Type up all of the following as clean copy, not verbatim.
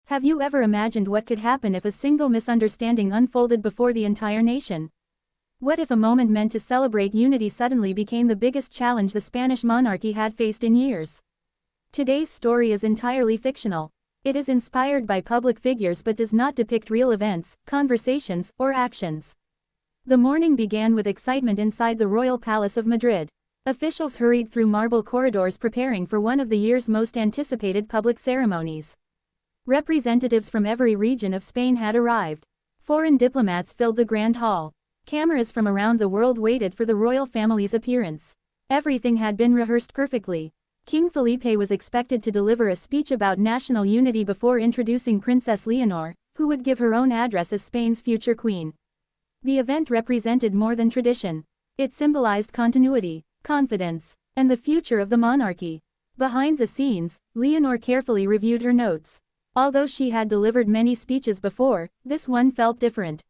Have you ever imagined what could happen if a single misunderstanding unfolded before the entire nation? What if a moment meant to celebrate unity suddenly became the biggest challenge the Spanish monarchy had faced in years? Today's story is entirely fictional. It is inspired by public figures but does not depict real events, conversations, or actions. The morning began with excitement inside the royal palace of Madrid. Officials hurried through marble corridors preparing for one of the year's most anticipated public ceremonies. Representatives from every region of Spain had arrived. Foreign diplomats filled the grand hall. Cameras from around the world waited for the royal family's appearance. Everything had been rehearsed perfectly. King Felipe was expected to deliver a speech about national unity before introducing Princess Leonor, who would give her own address as Spain's future queen. The event represented more than tradition. It symbolized continuity, confidence, and the future of the monarchy. Behind the scenes, Leonor carefully reviewed her notes. Although she had delivered many speeches before, this one felt different.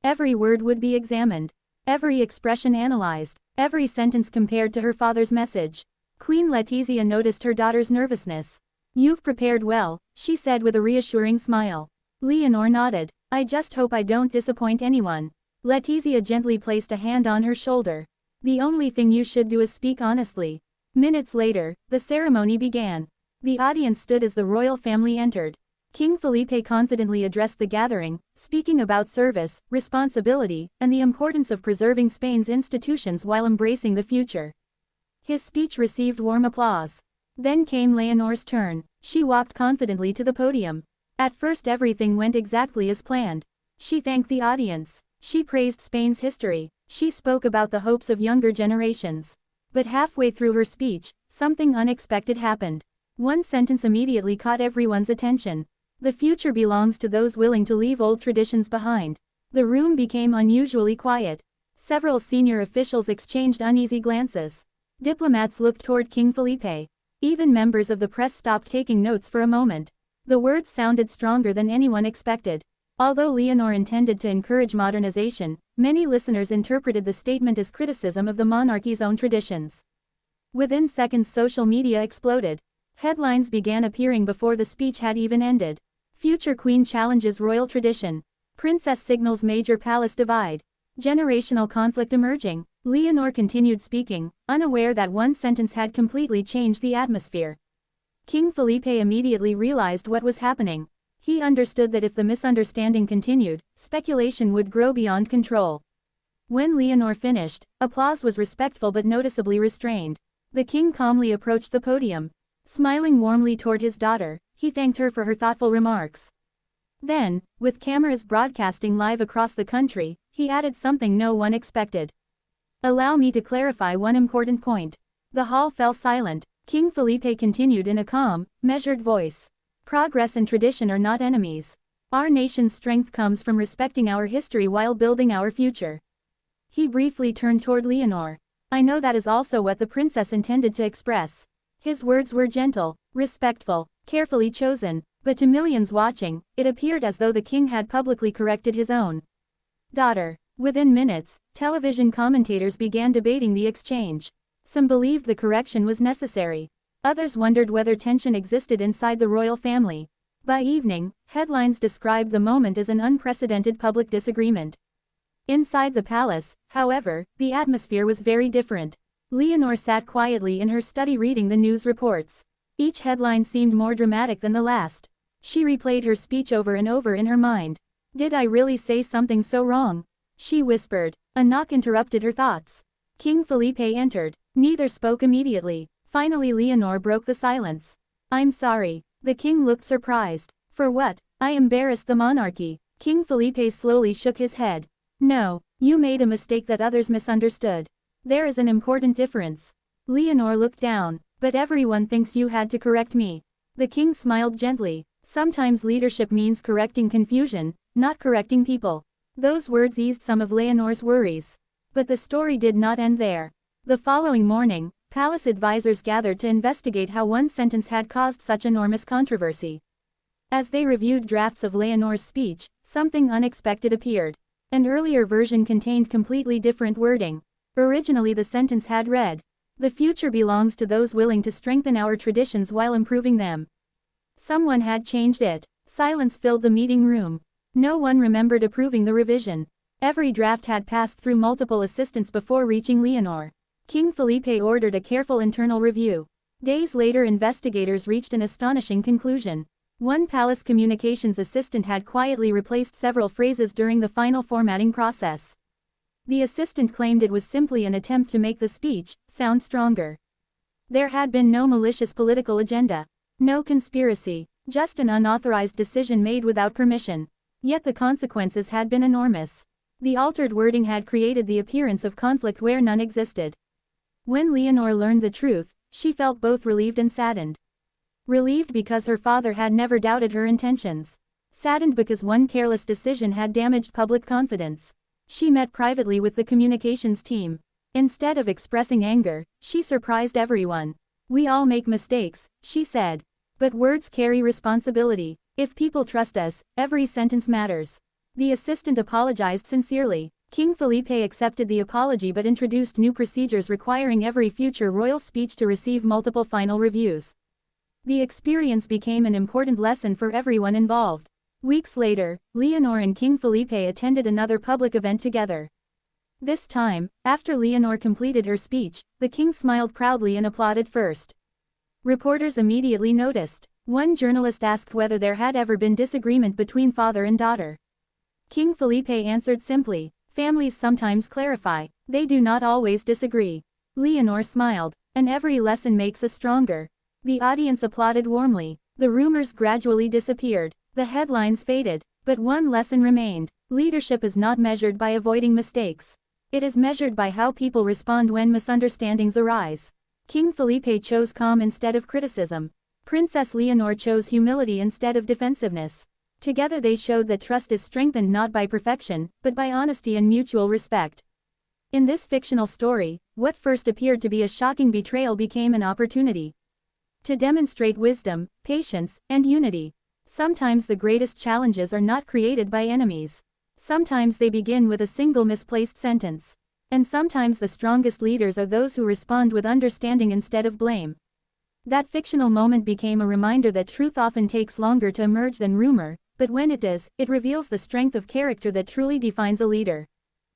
Every word would be examined. Every expression analyzed. Every sentence compared to her father's message. Queen Letizia noticed her daughter's nervousness. "You've prepared well," she said with a reassuring smile. Leonor nodded. "I just hope I don't disappoint anyone." Letizia gently placed a hand on her shoulder. "The only thing you should do is speak honestly." Minutes later, the ceremony began. The audience stood as the royal family entered. King Felipe confidently addressed the gathering, speaking about service, responsibility, and the importance of preserving Spain's institutions while embracing the future. His speech received warm applause. Then came Leonor's turn. She walked confidently to the podium. At first everything went exactly as planned. She thanked the audience. She praised Spain's history. She spoke about the hopes of younger generations. But halfway through her speech, something unexpected happened. One sentence immediately caught everyone's attention. "The future belongs to those willing to leave old traditions behind." The room became unusually quiet. Several senior officials exchanged uneasy glances. Diplomats looked toward King Felipe. Even members of the press stopped taking notes for a moment. The words sounded stronger than anyone expected. Although Leonor intended to encourage modernization, many listeners interpreted the statement as criticism of the monarchy's own traditions. Within seconds social media exploded. Headlines began appearing before the speech had even ended. "Future Queen challenges royal tradition." "Princess signals major palace divide." "Generational conflict emerging." Leonor continued speaking, unaware that one sentence had completely changed the atmosphere. King Felipe immediately realized what was happening. He understood that if the misunderstanding continued, speculation would grow beyond control. When Leonor finished, applause was respectful but noticeably restrained. The king calmly approached the podium. Smiling warmly toward his daughter, he thanked her for her thoughtful remarks. Then, with cameras broadcasting live across the country, he added something no one expected. "Allow me to clarify one important point." The hall fell silent. King Felipe continued in a calm, measured voice. "Progress and tradition are not enemies. Our nation's strength comes from respecting our history while building our future." He briefly turned toward Leonor. "I know that is also what the princess intended to express." His words were gentle, respectful, carefully chosen, but to millions watching, it appeared as though the king had publicly corrected his own daughter. Within minutes, television commentators began debating the exchange. Some believed the correction was necessary. Others wondered whether tension existed inside the royal family. By evening, headlines described the moment as an unprecedented public disagreement. Inside the palace, however, the atmosphere was very different. Leonor sat quietly in her study reading the news reports. Each headline seemed more dramatic than the last. She replayed her speech over and over in her mind. "Did I really say something so wrong?" she whispered. A knock interrupted her thoughts. King Felipe entered. Neither spoke immediately. Finally Leonor broke the silence. "I'm sorry." The king looked surprised. "For what?" "I embarrassed the monarchy." King Felipe slowly shook his head. "No, you made a mistake that others misunderstood. There is an important difference." Leonor looked down. "But everyone thinks you had to correct me." The king smiled gently. "Sometimes leadership means correcting confusion, not correcting people." Those words eased some of Leonor's worries. But the story did not end there. The following morning, palace advisors gathered to investigate how one sentence had caused such enormous controversy. As they reviewed drafts of Leonor's speech, something unexpected appeared. An earlier version contained completely different wording. Originally the sentence had read, "The future belongs to those willing to strengthen our traditions while improving them." Someone had changed it. Silence filled the meeting room. No one remembered approving the revision. Every draft had passed through multiple assistants before reaching Leonor. King Felipe ordered a careful internal review. Days later, investigators reached an astonishing conclusion. One palace communications assistant had quietly replaced several phrases during the final formatting process. The assistant claimed it was simply an attempt to make the speech sound stronger. There had been no malicious political agenda. No conspiracy. Just an unauthorized decision made without permission. Yet the consequences had been enormous. The altered wording had created the appearance of conflict where none existed. When Leonor learned the truth, she felt both relieved and saddened. Relieved because her father had never doubted her intentions. Saddened because one careless decision had damaged public confidence. She met privately with the communications team. Instead of expressing anger, she surprised everyone. "We all make mistakes," she said. "But words carry responsibility. If people trust us, every sentence matters." The assistant apologized sincerely. King Felipe accepted the apology but introduced new procedures requiring every future royal speech to receive multiple final reviews. The experience became an important lesson for everyone involved. Weeks later, Leonor and King Felipe attended another public event together. This time, after Leonor completed her speech, the king smiled proudly and applauded first. Reporters immediately noticed. One journalist asked whether there had ever been disagreement between father and daughter. King Felipe answered simply, "Families sometimes clarify, they do not always disagree." Leonor smiled, "And every lesson makes us stronger." The audience applauded warmly. The rumors gradually disappeared. The headlines faded. But one lesson remained. Leadership is not measured by avoiding mistakes. It is measured by how people respond when misunderstandings arise. King Felipe chose calm instead of criticism. Princess Leonor chose humility instead of defensiveness. Together they showed that trust is strengthened not by perfection, but by honesty and mutual respect. In this fictional story, what first appeared to be a shocking betrayal became an opportunity to demonstrate wisdom, patience, and unity. Sometimes the greatest challenges are not created by enemies. Sometimes they begin with a single misplaced sentence. And sometimes the strongest leaders are those who respond with understanding instead of blame. That fictional moment became a reminder that truth often takes longer to emerge than rumor, but when it does, it reveals the strength of character that truly defines a leader.